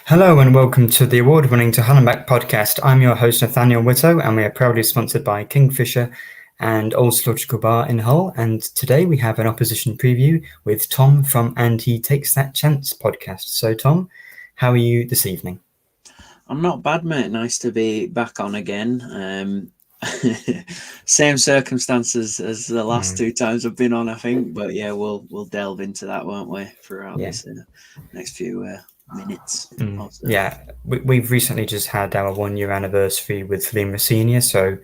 Hello and welcome to the award-winning To Hell and Back podcast. I'm your host Nathaniel Witto, and we are proudly sponsored by Kingfisher and Old Zoological Bar in Hull. And today we have an opposition preview with Tom from And He Takes That Chance podcast. So Tom, how are you this evening? I'm not bad, mate. Nice to be back on again. Same circumstances as the last two times I've been on, I think. But yeah, we'll delve into that, won't we, throughout this next few minutes. Yeah, we've recently just had our 1 year anniversary with Lima Senior, so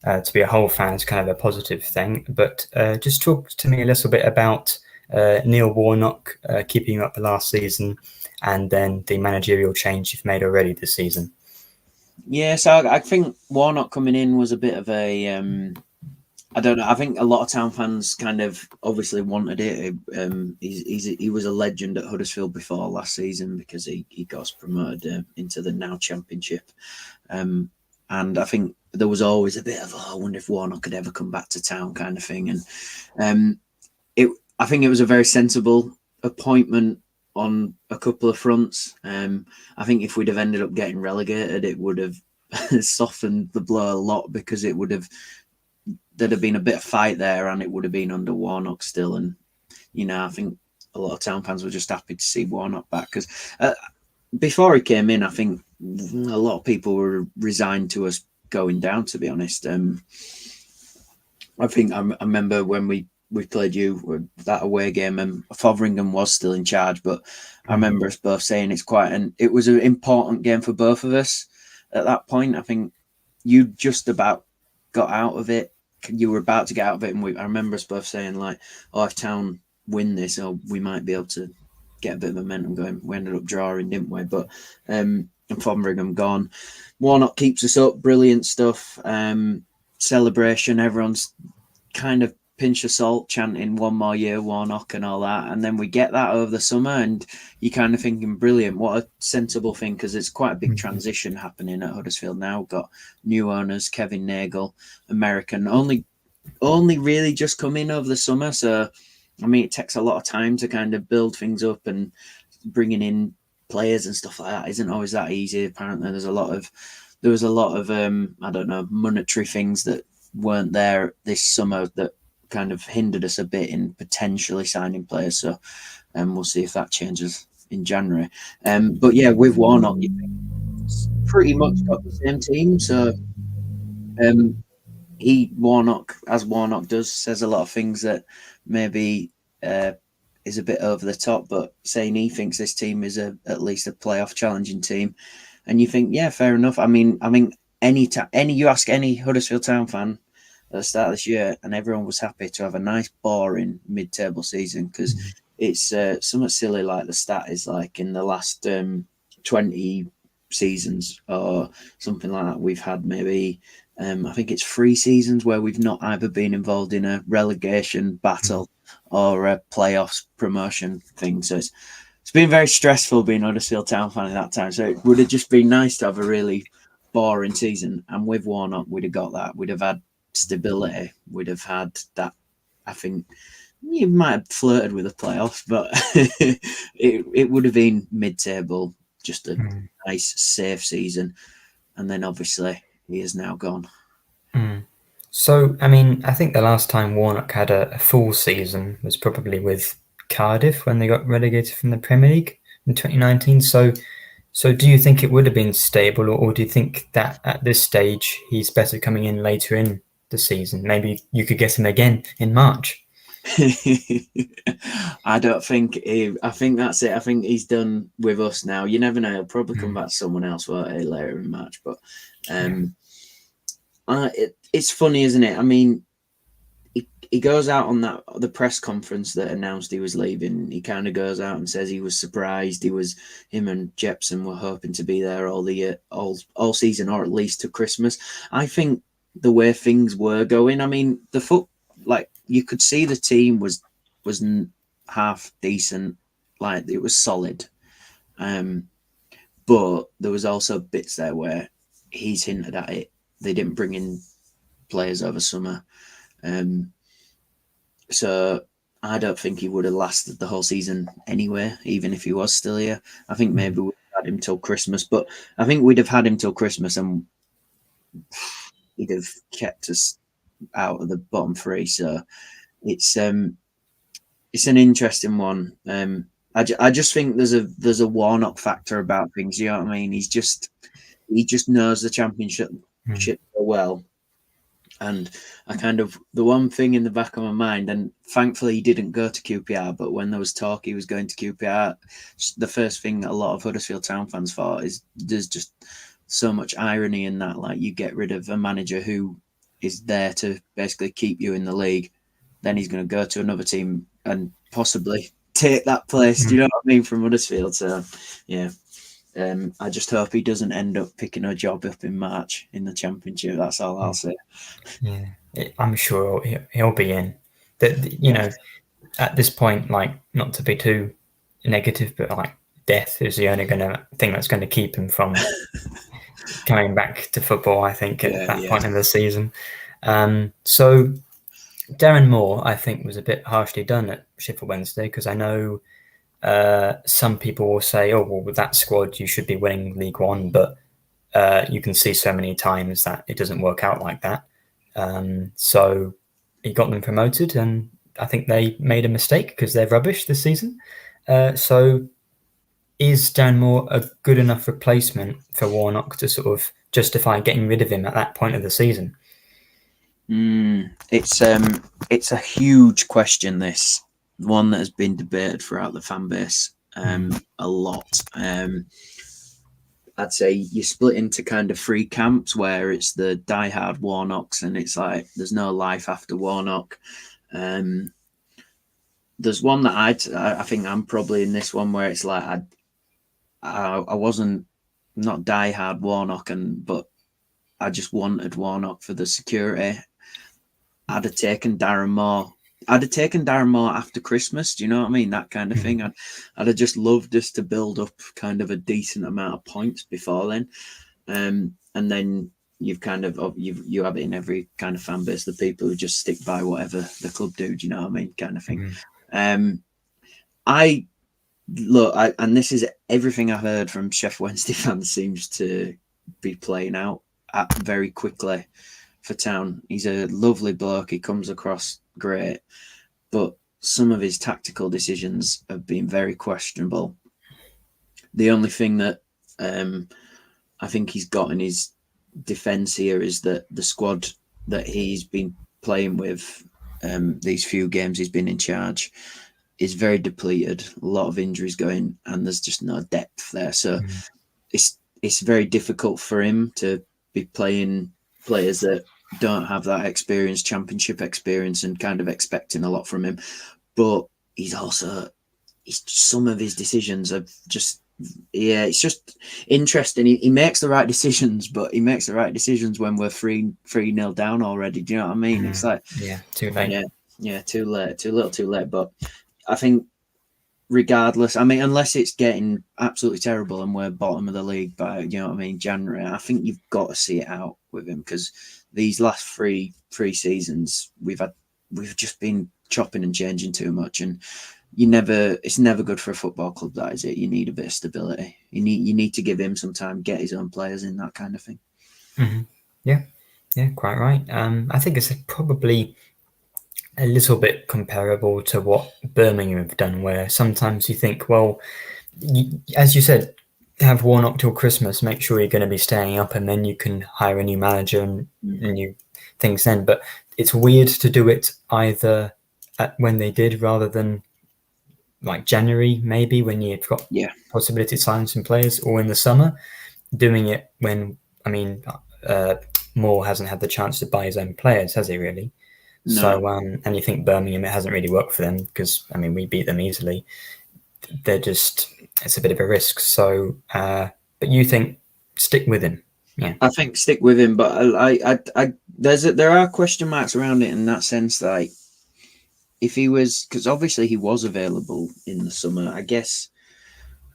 to be a Hull fan is kind of a positive thing. But just talk to me a little bit about Neil Warnock keeping you up the last season, and then the managerial change you've made already this season. Yeah, so I think Warnock coming in was a bit of a I don't know. I think a lot of Town fans kind of obviously wanted it. He was a legend at Huddersfield before last season because he got us promoted into the now Championship. And I think there was always a bit of, I wonder if Warnock could ever come back to Town kind of thing. And I think it was a very sensible appointment on a couple of fronts. I think if we'd have ended up getting relegated, it would have softened the blow a lot because there'd have been a bit of fight there and it would have been under Warnock still. And, I think a lot of Town fans were just happy to see Warnock back because before he came in, I think a lot of people were resigned to us going down, to be honest. I think I remember when we played you that away game and Fotheringham was still in charge, but I remember us both saying it was an important game for both of us at that point. I think you just about got out of it. You were about to get out of it, and I remember us both saying if Town win this, we might be able to get a bit of momentum going. We ended up drawing, didn't we? But and Fotheringham gone. Warnock keeps us up, brilliant stuff. Celebration, everyone's kind of pinch of salt chanting 1 more year Warnock and all that, and then we get that over the summer and you're kind of thinking brilliant, what a sensible thing, because it's quite a big transition happening at Huddersfield now. We've got new owners, Kevin Nagel, American, only really just come in over the summer, so I mean it takes a lot of time to kind of build things up, and bringing in players and stuff like that isn't always that easy. Apparently there was a lot of I don't know, monetary things that weren't there this summer that kind of hindered us a bit in potentially signing players. So we'll see if that changes in January. But yeah, with Warnock, he's pretty much got the same team. So Warnock does, says a lot of things that maybe is a bit over the top, but saying he thinks this team is at least a playoff challenging team. And you think, yeah, fair enough. I mean, you ask any Huddersfield Town fan at the start of this year, and everyone was happy to have a nice, boring mid-table season because it's somewhat silly like the stat is like in the last 20 seasons or something like that. We've had maybe, I think it's 3 seasons where we've not either been involved in a relegation battle or a playoffs promotion thing. So it's been very stressful being a Huddersfield Town fan at that time. So it would have just been nice to have a really boring season. And with Warnock, we'd have got that. We'd have had stability. We'd have had that. I think you might have flirted with the playoffs, but it would have been mid-table, just a nice, safe season. And then obviously he is now gone. So, I mean, I think the last time Warnock had a full season was probably with Cardiff when they got relegated from the Premier League in 2019. So do you think it would have been stable, or do you think that at this stage he's better coming in later in the season? Maybe you could get him again in March. I don't think I think that's it. I think he's done with us now. You never know. He'll probably come back to someone else later in March. But it's funny, isn't it? I mean, he goes out on the press conference that announced he was leaving. He kind of goes out and says he was surprised. Him and Jepson were hoping to be there all the year, all season, or at least to Christmas. I think the way things were going, I mean, you could see the team was half decent, like it was solid. But there was also bits there where he's hinted at it. They didn't bring in players over summer. So I don't think he would have lasted the whole season anyway, even if he was still here. I think maybe we had him till Christmas, but I think we'd have had him till Christmas and he'd have kept us out of the bottom three. So it's an interesting one. I just think there's a Warnock factor about things. You know what I mean? He just knows the Championship so well. And the one thing in the back of my mind, and thankfully he didn't go to QPR, but when there was talk he was going to QPR, the first thing a lot of Huddersfield Town fans thought is there's just so much irony in that. Like, you get rid of a manager who is there to basically keep you in the league, then he's going to go to another team and possibly take that place. Do you know what I mean, from Huddersfield? So, yeah. I just hope he doesn't end up picking a job up in March in the Championship. That's all I'll say. Yeah, I'm sure he'll be in. You know, at this point, like, not to be too negative, but like, death is the only thing that's going to keep him from coming back to football, I think, at that point in the season. So Darren Moore, I think, was a bit harshly done at Sheffield Wednesday, because I know some people will say, oh, well, with that squad you should be winning League One, but you can see so many times that it doesn't work out like that. So he got them promoted, and I think they made a mistake because they're rubbish this season. So is Darren Moore a good enough replacement for Warnock to sort of justify getting rid of him at that point of the season? It's a huge question, this one that has been debated throughout the fan base a lot. I'd say you split into kind of three camps, where it's the diehard Warnocks, and it's like there's no life after Warnock. There's one that I think I'm probably in this one, where it's like I wasn't not diehard Warnock, but I just wanted Warnock for the security. I'd have taken Darren Moore. I'd have taken Darren Moore after Christmas. Do you know what I mean? That kind of thing. I'd have just loved us to build up kind of a decent amount of points before then. And then you have it in every kind of fan base, the people who just stick by whatever the club do. Do you know what I mean? Kind of thing. And this is everything I've heard from Sheffield Wednesday fans seems to be playing out very quickly for Town. He's a lovely bloke. He comes across great, but some of his tactical decisions have been very questionable. The only thing that I think he's got in his defence here is that the squad that he's been playing with these few games he's been in charge is very depleted. A lot of injuries going, and there's just no depth there. So it's very difficult for him to be playing players that don't have that experience, Championship experience, and kind of expecting a lot from him. But some of his decisions are just, it's just interesting. He makes the right decisions, but he makes the right decisions when we're 3-0 down already. Do you know what I mean? It's like, too late. Yeah, too late, too little, too late. But I think regardless, I mean, unless it's getting absolutely terrible and we're bottom of the league by, you know what I mean, January, I think you've got to see it out with him, because these last three seasons we've just been chopping and changing too much, and it's never good for a football club, that is it. You need a bit of stability. You need to give him some time, get his own players in, that kind of thing. Yeah, quite right. I think it's probably a little bit comparable to what Birmingham have done, where sometimes you think, well, as you said, have Warnock till Christmas, make sure you're going to be staying up, and then you can hire a new manager and new things then. But it's weird to do it either when they did, rather than like January, maybe, when you've got possibility to sign some players, or in the summer, doing it when, I mean, Moore hasn't had the chance to buy his own players, has he really? No. So, and you think Birmingham, it hasn't really worked for them, because, I mean, we beat them easily. It's a bit of a risk. So, but you think stick with him? Yeah, I think stick with him, but there are question marks around it, in that sense, like if he was, because obviously he was available in the summer. I guess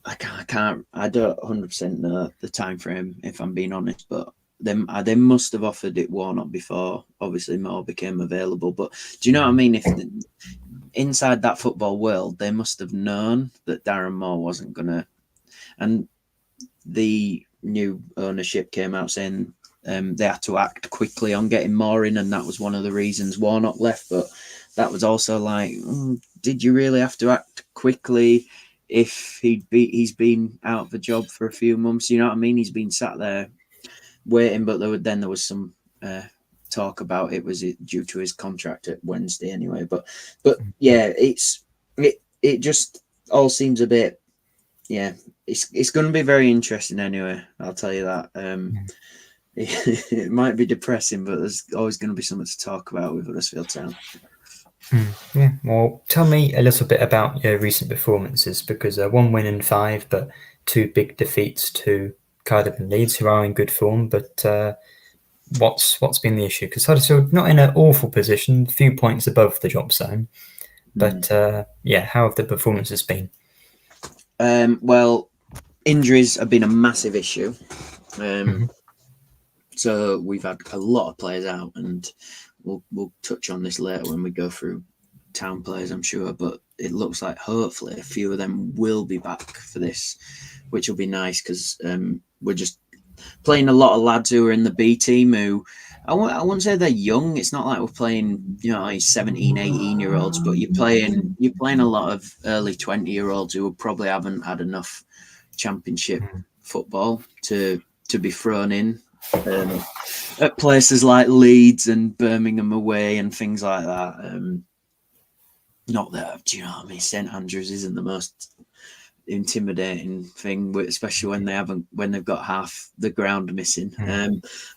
I don't 100% know the time frame, if I'm being honest, but they must have offered it Warnock before obviously Moore became available. But do you know what I mean? If inside that football world, they must have known that Darren Moore wasn't gonna, and the new ownership came out saying they had to act quickly on getting more in, and that was one of the reasons Warnock left. But that was also like, did you really have to act quickly if he's been out of the job for a few months? You know what I mean? He's been sat there waiting, but there was some talk about it was due to his contract at Wednesday anyway. But yeah, it just all seems a bit. Yeah, it's going to be very interesting anyway. I'll tell you that. It might be depressing, but there's always going to be something to talk about with Huddersfield Town. Yeah, well, tell me a little bit about your recent performances, because 1 win in 5, but 2 big defeats to Cardiff and Leeds, who are in good form. But what's been the issue? Because Huddersfield not in an awful position, a few points above the drop zone. But how have the performances been? Well, injuries have been a massive issue. So we've had a lot of players out, and we'll touch on this later when we go through Town players, I'm sure. But it looks like hopefully a few of them will be back for this, which will be nice, because we're just playing a lot of lads who are in the B team who I wouldn't say they're young. It's not like we're playing 17, 18-year-olds, but you're playing a lot of early 20-year-olds who probably haven't had enough championship football to be thrown in at places like Leeds and Birmingham away and things like that. Not that, do you know what I mean? St Andrews isn't the most intimidating thing, especially when they've got half the ground missing.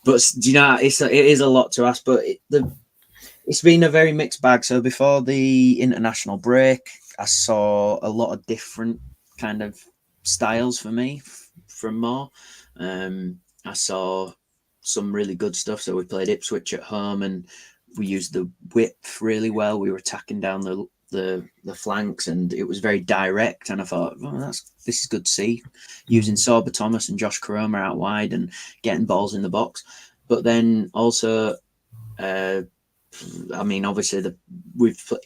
But do you know, it is a lot to ask, but it's been a very mixed bag. So before the international break, I saw a lot of different kind of styles for me from Moore. I saw some really good stuff. So we played Ipswich at home, and we used the width really well. We were attacking down the flanks, and it was very direct. And I thought, this is good to see, using Sorba Thomas and Josh Koroma out wide and getting balls in the box. But then also, obviously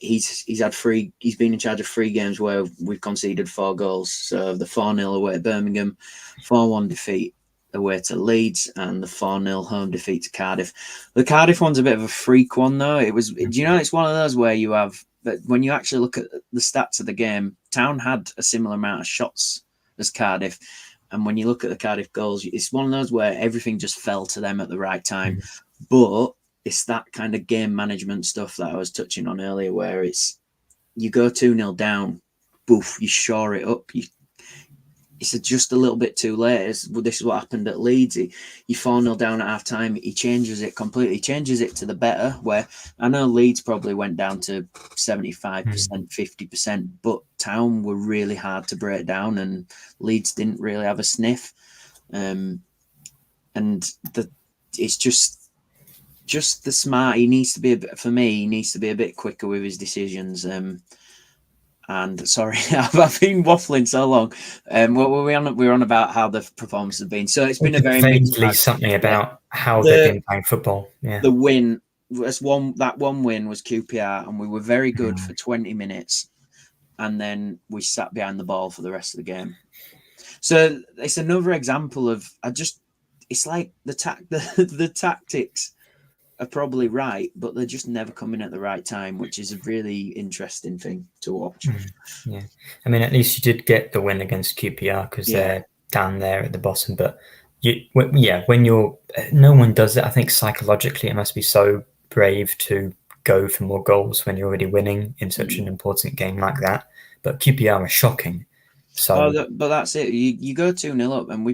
he's been in charge of 3 games where we've conceded 4 goals. So the 4-0 away at Birmingham, 4-1 defeat away to Leeds, and the 4-0 home defeat to Cardiff. The Cardiff one's a bit of a freak one, though. It's one of those where you have, but when you actually look at the stats of the game, Town had a similar amount of shots as Cardiff. And when you look at the Cardiff goals, it's one of those where everything just fell to them at the right time. But it's that kind of game management stuff that I was touching on earlier, where it's you go 2-0 down, boof, you shore it up. It's just a little bit too late. This is what happened at Leeds. He 4-0 down at half time. He changes it completely, changes it to the better, where I know Leeds probably went down to 75%, 50%, but Town were really hard to break down, and Leeds didn't really have a sniff. It's just the smart. He needs to be he needs to be a bit quicker with his decisions. And sorry, I've been waffling so long. What were we on? We were on about how the performance has been. So it's been a very vaguely something about how they've been playing football. Yeah, the win was that one win was QPR, and we were very good for 20 minutes, and then we sat behind the ball for the rest of the game. So it's another example of it's like the tactics are probably right, but they're just never coming at the right time, which is a really interesting thing to watch. Yeah, I mean, at least you did get the win against QPR, because they're down there at the bottom. But when no one does it. I think psychologically it must be so brave to go for more goals when you're already winning in such an important game like that. But QPR are shocking. So, but that's it. You go 2-0 up, and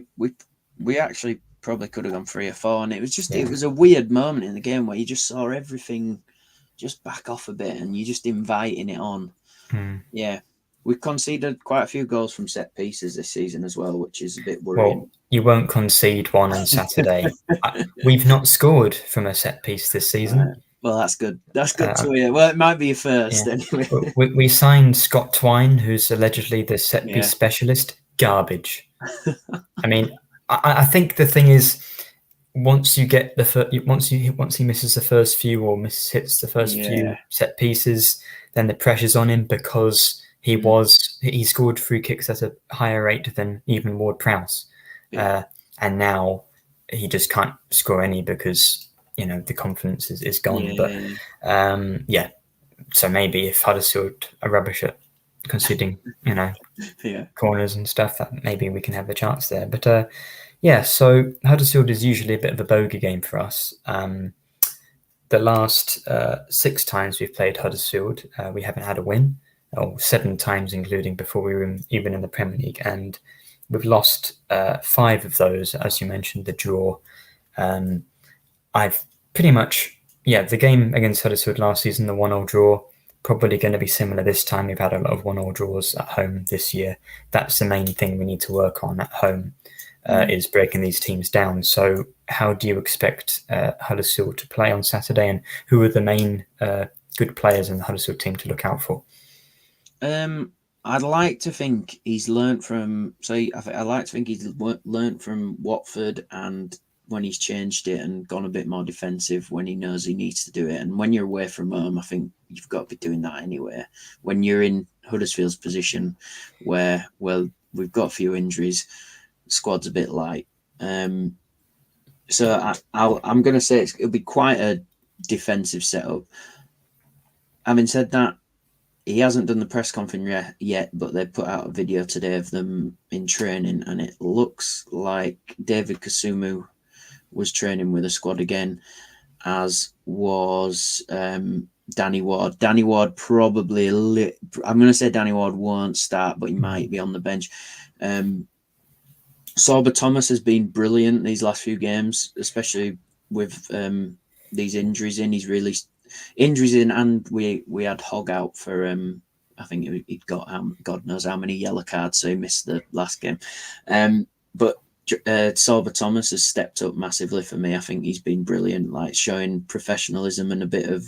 we actually probably could have gone 3 or 4, and it was it was a weird moment in the game where you just saw everything just back off a bit, and you just inviting it on. Yeah, we conceded quite a few goals from set pieces this season as well, which is a bit worrying. Well, you won't concede one on Saturday. We've not scored from a set piece this season. Well, that's good. That's good to hear. Well, it might be a first anyway. We signed Scott Twine, who's allegedly the set piece specialist. Garbage. I mean, I think the thing is, once you get once he misses the first few or hits the first few set pieces, then the pressure's on him, because he scored free kicks at a higher rate than even Ward-Prowse. And now he just can't score any because, the confidence is gone. Yeah. But, so maybe if Huddersfield are rubbish at conceding, Yeah. corners and stuff, that maybe we can have a chance there. But so Huddersfield is usually a bit of a bogey game for us. The last 6 times we've played Huddersfield, we haven't had a win, or 7 times including before we were even in the Premier League, and we've lost 5 of those, as you mentioned, the draw. I've pretty much, the game against Huddersfield last season, the 1-1 draw, probably going to be similar this time. We've had a lot of 1-1 draws at home this year. That's the main thing we need to work on at home, is breaking these teams down. So how do you expect Huddersfield to play on Saturday, and who are the main good players in the Huddersfield team to look out for? I'd like to think he's learnt from. I like to think he's learnt from Watford, and when he's changed it and gone a bit more defensive when he knows he needs to do it. And when you're away from home, I think you've got to be doing that anyway. When you're in Huddersfield's position, where we've got a few injuries, squad's a bit light. So I'm going to say it'll be quite a defensive setup. Having said that, he hasn't done the press conference yet, but they put out a video today of them in training, and it looks like David Kasumu was training with the squad again, as was Danny Ward. Danny Ward probably I'm going to say Danny Ward won't start, but he might be on the bench. Sorba Thomas has been brilliant these last few games, especially with these injuries in. He's really injuries in, and we had Hogg out for I think he'd got God knows how many yellow cards, so he missed the last game. But Sorba Thomas has stepped up massively for me. I think he's been brilliant, like showing professionalism and a bit of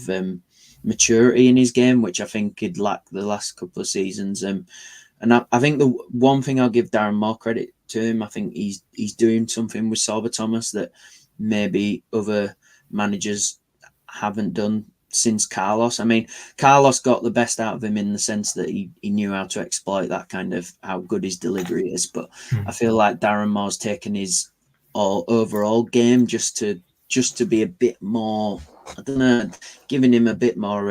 maturity in his game, which I think he'd lacked the last couple of seasons. And I think the one thing I'll give Darren more credit to him, I think he's doing something with Sorba Thomas that maybe other managers haven't done since Carlos. I mean, Carlos got the best out of him in the sense that he knew how to exploit that kind of how good his delivery is. But I feel like Darren Moore's taken his overall game just to be a bit more, I don't know, giving him a bit more,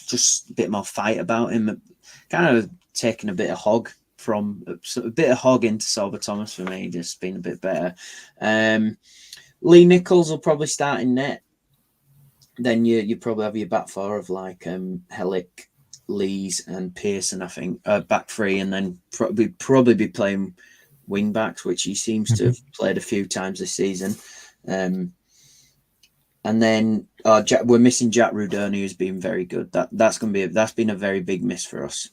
just a bit more fight about him. Kind of taking a bit of Hogg into Sorba Thomas for me, just being a bit better. Lee Nichols will probably start in net. Then you probably have your back four of like Hellick, Lees, and Pearson. I think back three, and then probably be playing wing backs, which he seems to have played a few times this season. And then we're missing Jack Rudoni, who's been very good. That's been a very big miss for us.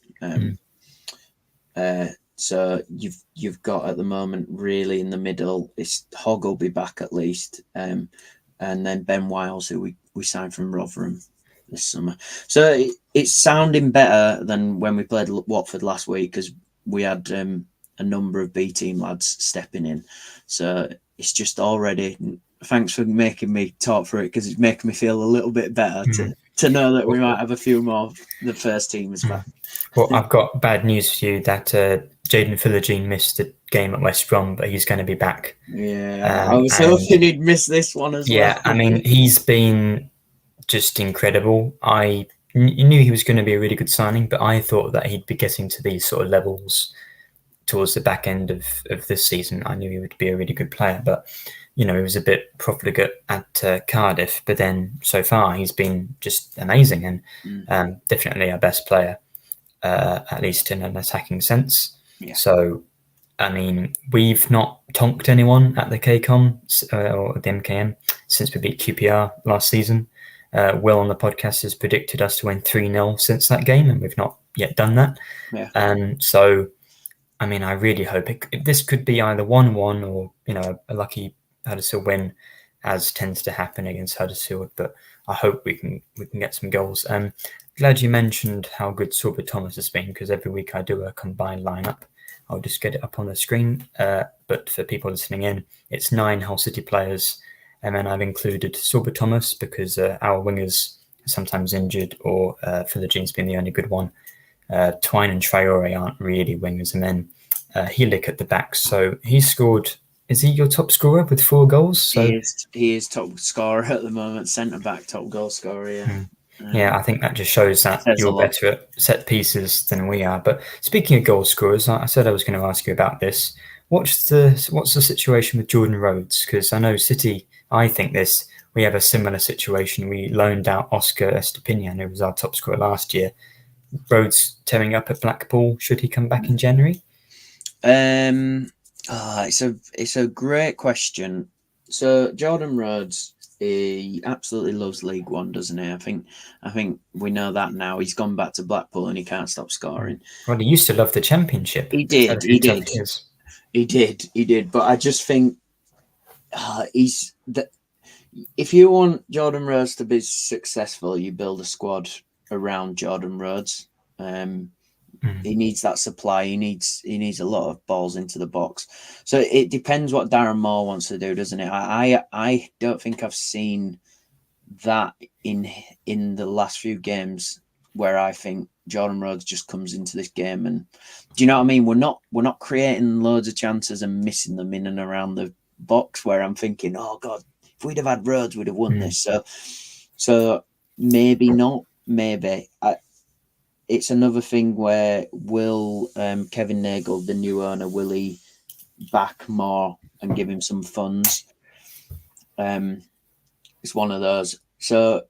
So you've got at the moment really in the middle. It's Hogg will be back at least, and then Ben Wiles, who we signed from Rotherham this summer. So it's sounding better than when we played Watford last week, because we had a number of B team lads stepping in. So it's just already. Thanks for making me talk through it, because it's making me feel a little bit better to know that we might have a few more of the first teamers back. Well, I've got bad news for you that Jaden Philogene missed the game at West Brom, but he's going to be back. Yeah, I was hoping he'd miss this one as well. Yeah, I mean, he's been just incredible. I knew he was going to be a really good signing, but I thought that he'd be getting to these sort of levels towards the back end of this season. I knew he would be a really good player, but he was a bit profligate at Cardiff. But then so far he's been just amazing, and definitely our best player, at least in an attacking sense. Yeah. So, I mean, we've not tonked anyone at the KCOM or the MKM since we beat QPR last season. Will on the podcast has predicted us to win 3-0 since that game, and we've not yet done that. Yeah. So, I mean, I really hope this could be either 1-1 or a lucky Huddersfield win, as tends to happen against Huddersfield. But I hope we can get some goals. Glad you mentioned how good Sorba Thomas has been, because every week I do a combined lineup. I'll just get it up on the screen. But for people listening in, it's 9 Hull City players. And then I've included Sorba Thomas because our wingers are sometimes injured, or Philogene's been the only good one. Twine and Traore aren't really wingers. And then Helik at the back. So he scored. Is he your top scorer with 4 goals? So he is top scorer at the moment, centre back top goal scorer. Yeah. Yeah, I think that just shows that Says a you're lot. better at set pieces than we are. But speaking of goal scorers, I said I was going to ask you about this. What's the situation with Jordan Rhodes? Because I know City, I think we have a similar situation. We loaned out Oscar Estepinian, who was our top scorer last year. Rhodes tearing up at Blackpool. Should he come back in January? It's a great question. So Jordan Rhodes, he absolutely loves League One, doesn't he? I think we know that now. He's gone back to Blackpool and he can't stop scoring. Well, he used to love the Championship. He did. But I just think if you want Jordan Rhodes to be successful, you build a squad around Jordan Rhodes. He needs that supply. He needs a lot of balls into the box. So it depends what Darren Moore wants to do, doesn't it? I don't think I've seen that in the last few games where I think Jordan Rhodes just comes into this game and, do you know what I mean? We're not creating loads of chances and missing them in and around the box where I'm thinking, oh God, if we'd have had Rhodes, we'd have won this. So maybe not, maybe. It's another thing where will Kevin Nagel, the new owner, will he back more and give him some funds? It's one of those. So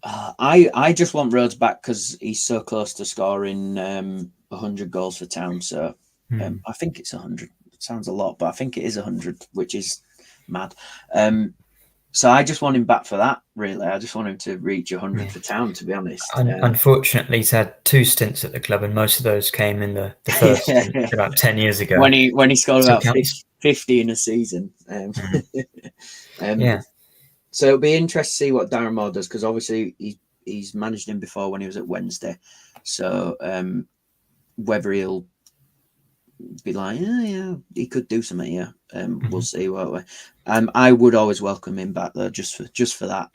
I just want Rhodes back because he's so close to scoring 100 goals for Town. So I think it's 100. It sounds a lot, but I think it is 100, which is mad. So I just want him back for that, really. I just want him to reach 100 for Town, to be honest. Unfortunately, he's had 2 stints at the club, and most of those came in the first stint about 10 years ago. When he scored about 50 in a season. So it'll be interesting to see what Darren Moore does, because obviously he's managed him before when he was at Wednesday. So whether he'll be like, yeah, he could do something here. We'll see, won't we? I would always welcome him back though, just for that.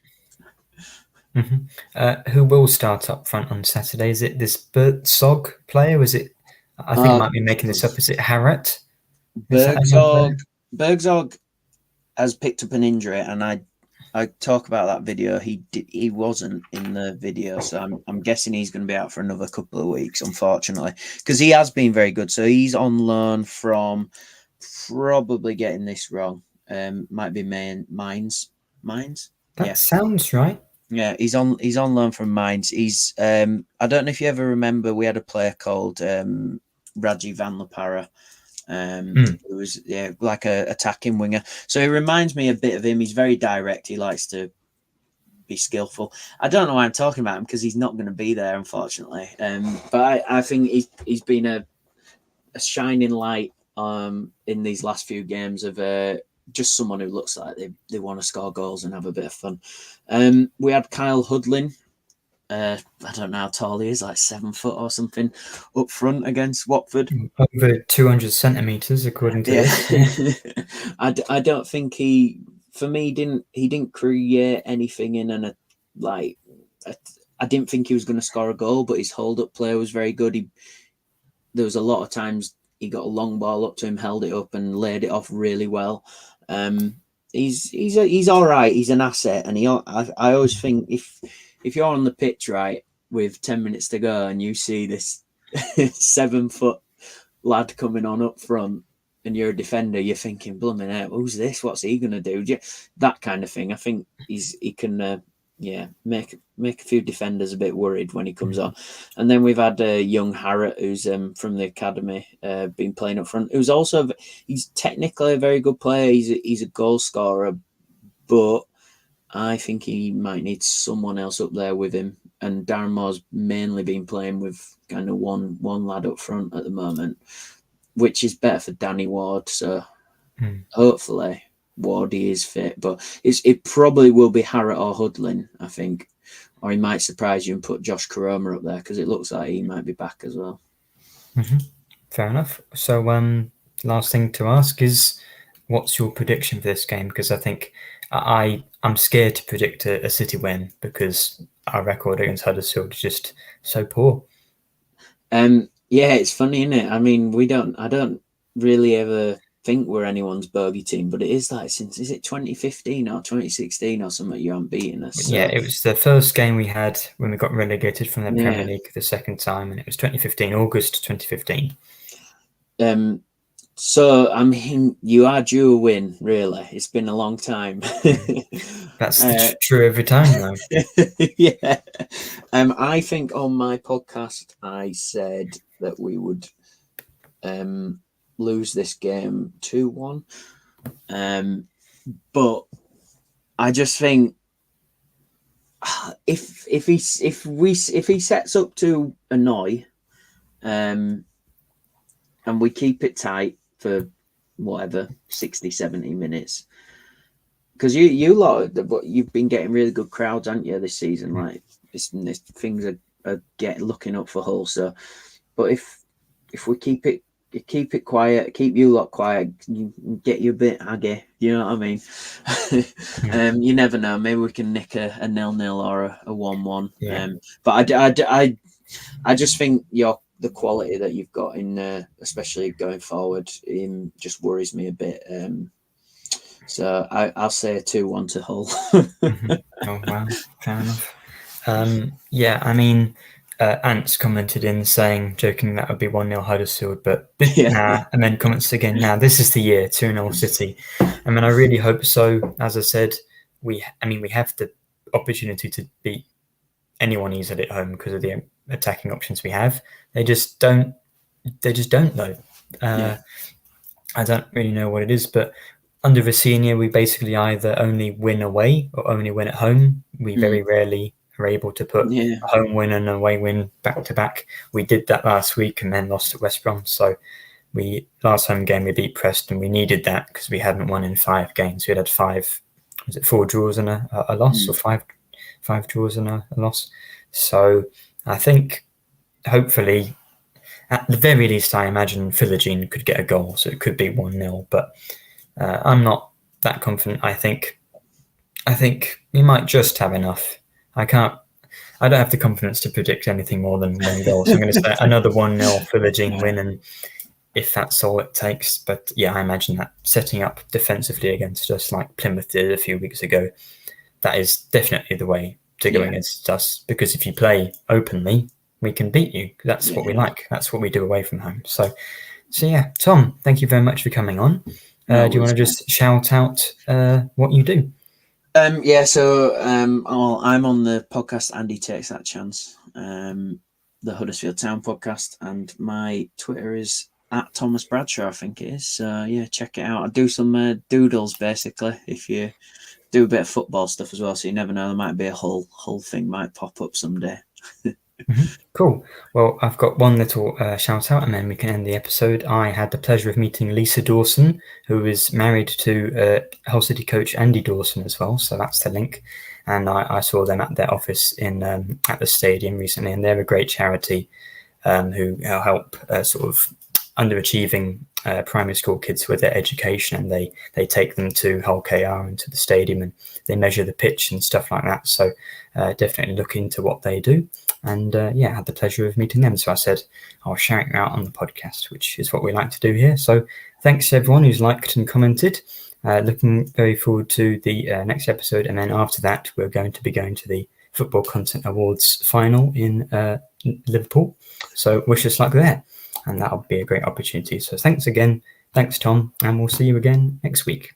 Who will start up front on Saturday? Is it this Bergsog player? Is it? I think I might be making this up. Is it Harrett? Bergsog has picked up an injury, and I talk about that video. He wasn't in the video, so I'm guessing he's going to be out for another couple of weeks, unfortunately, because he has been very good. So he's on loan from, probably getting this wrong, might be Mines. That sounds right. Yeah, he's on loan from Mines. He's I don't know if you ever remember, we had a player called Raji Van Lapara. It was like a attacking winger. So he reminds me a bit of him. He's very direct. He likes to be skillful. I don't know why I'm talking about him, because he's not going to be there, unfortunately. But I think he's been a shining light in these last few games of just someone who looks like they want to score goals and have a bit of fun. We had Kyle Hudlin. I don't know how tall he is, like 7 foot or something, up front against Watford. Over 200 centimetres, according to this. I don't think he didn't create anything in I didn't think he was going to score a goal, but his hold-up play was very good. There was a lot of times he got a long ball up to him, held it up, and laid it off really well. He's all right. He's an asset, and I always think if you're on the pitch, right, with 10 minutes to go and you see this 7 foot lad coming on up front and you're a defender, you're thinking, blooming out, who's this? What's he going to do? That kind of thing. I think he can make a few defenders a bit worried when he comes on. And then we've had young Harrett, who's from the academy, been playing up front, who's also, he's technically a very good player. He's a goal scorer, but I think he might need someone else up there with him. And Darren Moore's mainly been playing with kind of one lad up front at the moment, which is better for Danny Ward. So hopefully Wardy is fit. But it probably will be Harrett or Hudlin, I think. Or he might surprise you and put Josh Koroma up there, because it looks like he might be back as well. Fair enough. So last thing to ask is, what's your prediction for this game? Because I think I'm scared to predict a City win, because our record against Huddersfield is just so poor. Yeah, it's funny, isn't it? I mean, I don't really ever think we're anyone's bogey team, but it is like since, is it 2015 or 2016 or something, you haven't beaten us. Yeah, So it was the first game we had when we got relegated from the Premier yeah. League the second time, and it was 2015, August 2015. So I mean, you are due a win. Really, it's been a long time. That's true every time, though. Yeah. I think on my podcast I said that we would lose this game 2-1. But I just think if he sets up to annoy, and we keep it tight for whatever 60, 70 minutes, because you lot, but you've been getting really good crowds, haven't you, this season? Like this things are looking up for Hull. So, but if we keep it quiet, keep you lot quiet, you get you a bit aggy. You know what I mean? Yeah. You never know. Maybe we can nick a 0-0 or a 1-1. Yeah. But I just think the quality that you've got in there, especially going forward, just worries me a bit. So I'll say a 2-1 to Hull. Mm-hmm. Oh, wow. Fair enough. Yeah, I mean, Ants commented in saying, joking that would be 1-0 Huddersfield, but nah, and then comments again, nah, this is the year, 2-0 City. I mean, I really hope so. As I said, we have the opportunity to beat anyone easily at home because of the attacking options we have. They just don't though. I don't really know what it is, but under Vecina, we basically either only win away or only win at home. We very rarely are able to put a home win and an away win back to back. We did that last week and then lost at West Brom. So last home game we beat Preston. We needed that because we hadn't won in 5 games. We had 4 draws and a loss, or five draws and a loss. So I think hopefully, at the very least, I imagine Philogene could get a goal, so it could be 1-0. But I'm not that confident. I think we might just have enough. I don't have the confidence to predict anything more than 1 goal. So I'm going to say another 1-0 Philogene win, and if that's all it takes. But yeah, I imagine that setting up defensively against us like Plymouth did a few weeks ago, that is definitely the way to go against us, because if you play openly, we can beat you. That's what we like. That's what we do away from home. So yeah, Tom, thank you very much for coming on. Do you want to just shout out what you do? So I'm on the podcast Andy Takes That Chance, the Huddersfield Town podcast, and my Twitter is at Thomas Bradshaw, I think it is. So yeah, check it out. I do some doodles basically. If you do a bit of football stuff as well, so you never know, there might be a whole thing might pop up someday. Cool. Well, I've got one little shout out and then we can end the episode. I had the pleasure of meeting Lisa Dawson, who is married to Hull City coach Andy Dawson as well. So that's the link. And I saw them at their office at the stadium recently, and they're a great charity who help sort of underachieving primary school kids with their education, and they take them to Hull KR and to the stadium, and they measure the pitch and stuff like that. So definitely look into what they do. And I had the pleasure of meeting them. So I said, I'll shout you out on the podcast, which is what we like to do here. So thanks to everyone who's liked and commented. Looking very forward to the next episode. And then after that, we're going to be going to the Football Content Awards final in Liverpool. So wish us luck there. And that'll be a great opportunity. So thanks again. Thanks, Tom. And we'll see you again next week.